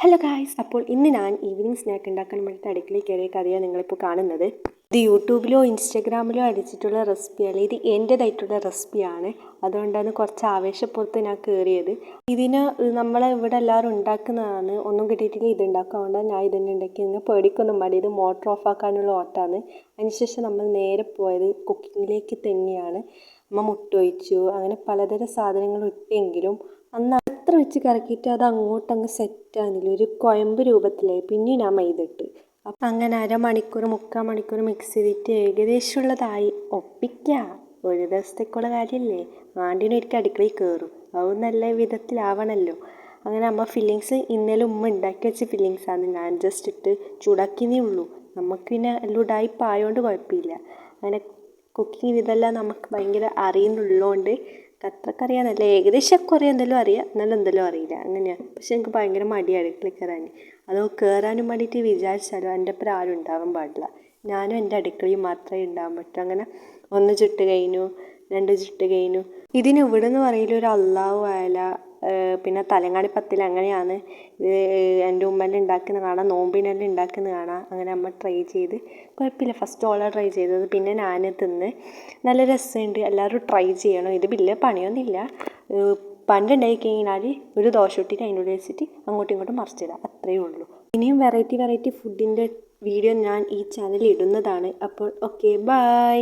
Hello guys, അപ്പോൾ ഇന്ന് ഞാൻ ഈവനിങ് സ്നാക്ക് ഉണ്ടാക്കാൻ വേണ്ടിയിട്ട് അടുക്കളയിൽ കയറിയ കഥയാണ് നിങ്ങളിപ്പോൾ കാണുന്നത്. ഇത് യൂട്യൂബിലോ ഇൻസ്റ്റാഗ്രാമിലോ അടിച്ചിട്ടുള്ള റെസിപ്പിയല്ല, ഇത് എൻ്റേതായിട്ടുള്ള റെസിപ്പിയാണ്. അതുകൊണ്ടാണ് കുറച്ച് ആവേശപ്പുറത്ത് ഞാൻ കയറിയത്. ഇതിന് നമ്മൾ ഇവിടെ എല്ലാവരും ഉണ്ടാക്കുന്നതാണ്, ഒന്നും കിട്ടിയിട്ടില്ല ഇത് ഉണ്ടാക്കുക. അതുകൊണ്ടാണ് ഞാൻ ഇതന്നെ ഉണ്ടാക്കി. നിങ്ങൾ പേടിക്കൊന്നും മതി, ഇത് മോട്ടർ ഓഫ് ആക്കാനുള്ള ഓട്ടമാണ്. അതിനുശേഷം നമ്മൾ നേരെ പോയത് കുക്കിങ്ങിലേക്ക് തന്നെയാണ്. അമ്മ മുട്ട ഒഴിച്ചു, അങ്ങനെ പലതരം സാധനങ്ങൾ ഇട്ടെങ്കിലും അന്ന് അത്ര വെച്ച് കറക്കിയിട്ട് അത് അങ്ങോട്ടങ്ങ് സെറ്റാകുന്നില്ല, ഒരു കുഴമ്പ് രൂപത്തിലായി. പിന്നെ ഞാൻ മൈദ ഇട്ട്, അപ്പം അങ്ങനെ അരമണിക്കൂർ 3/4 മണിക്കൂർ മിക്സ് ചെയ്തിട്ട് ഏകദേശമുള്ളതായി. ഒപ്പിക്കാം, ഒരു ദിവസത്തേക്കുള്ള കാര്യമല്ലേ, ആണ്ടിനൊരിക്കൽ അടുക്കളയിൽ കയറും, അത് നല്ല വിധത്തിലാവണമല്ലോ. അങ്ങനെ അമ്മ ഫില്ലിങ്സ് ഇന്നലെ ഉമ്മ ഉണ്ടാക്കി വെച്ച ഫില്ലിങ്സാണ്, ഞാൻ ജസ്റ്റ് ഇട്ട് ചൂടാക്കിയതേ ഉള്ളൂ. നമുക്ക് പിന്നെ എല്ലാം ഉടായിപ്പായതുകൊണ്ട് കുഴപ്പമില്ല. അങ്ങനെ കുക്കിംഗ് ഇതെല്ലാം നമുക്ക് ഭയങ്കര അറിയുന്നുള്ളതുകൊണ്ട് അത്രയ്ക്ക് അറിയാമെന്നല്ല, ഏകദേശം കുറേ എന്തെങ്കിലും അറിയാം, എന്നാലും എന്തെങ്കിലും അറിയില്ല, അങ്ങനെയാണ്. പക്ഷെ എനിക്ക് ഭയങ്കര മടിയാണ് അടുക്കളയിൽ കയറാൻ. അത് കയറാനും വേണ്ടിയിട്ട് വിചാരിച്ചാലും എൻ്റെ ഒപ്പം ആരും ഉണ്ടാവാൻ പാടില്ല. ഞാനും എൻ്റെ അടുക്കളയിൽ മാത്രമേ ഉണ്ടാകാൻ പറ്റൂ. അങ്ങനെ 1 ചുട്ട് കഴിഞ്ഞു, 2 ചുട്ട് കഴിഞ്ഞു. ഇതിന് ഇവിടെ നിന്ന് പറയൽ ഒരു അള്ളാഹു ആയാല, പിന്നെ തലങ്ങാടി പത്തിൽ, അങ്ങനെയാണ് ഇത്. എൻ്റെ ഉമ്മേനെ ഉണ്ടാക്കുന്ന കാണാം, നോമ്പിനെല്ലാം ഉണ്ടാക്കുന്ന കാണാം. അങ്ങനെ അമ്മ ട്രൈ ചെയ്ത് കുഴപ്പമില്ല. ഫസ്റ്റ് ഓളാണ് ട്രൈ ചെയ്തത്, പിന്നെ ഞാൻ തിന്ന്. നല്ല രസമുണ്ട്, എല്ലാവരും ട്രൈ ചെയ്യണം. ഇത് വലിയ പണിയൊന്നുമില്ല. പണ്ടുണ്ടായി കഴിഞ്ഞാൽ ഒരു ദോശ ഇട്ടിട്ട് അതിനോട് വെച്ചിട്ട് അങ്ങോട്ടും ഇങ്ങോട്ടും മറിച്ചിടാം, അത്രയേ ഉള്ളൂ. ഇനിയും വെറൈറ്റി ഫുഡിൻ്റെ വീഡിയോ ഞാൻ ഈ ചാനലിൽ ഇടുന്നതാണ്. അപ്പോൾ ഓക്കെ, ബൈ.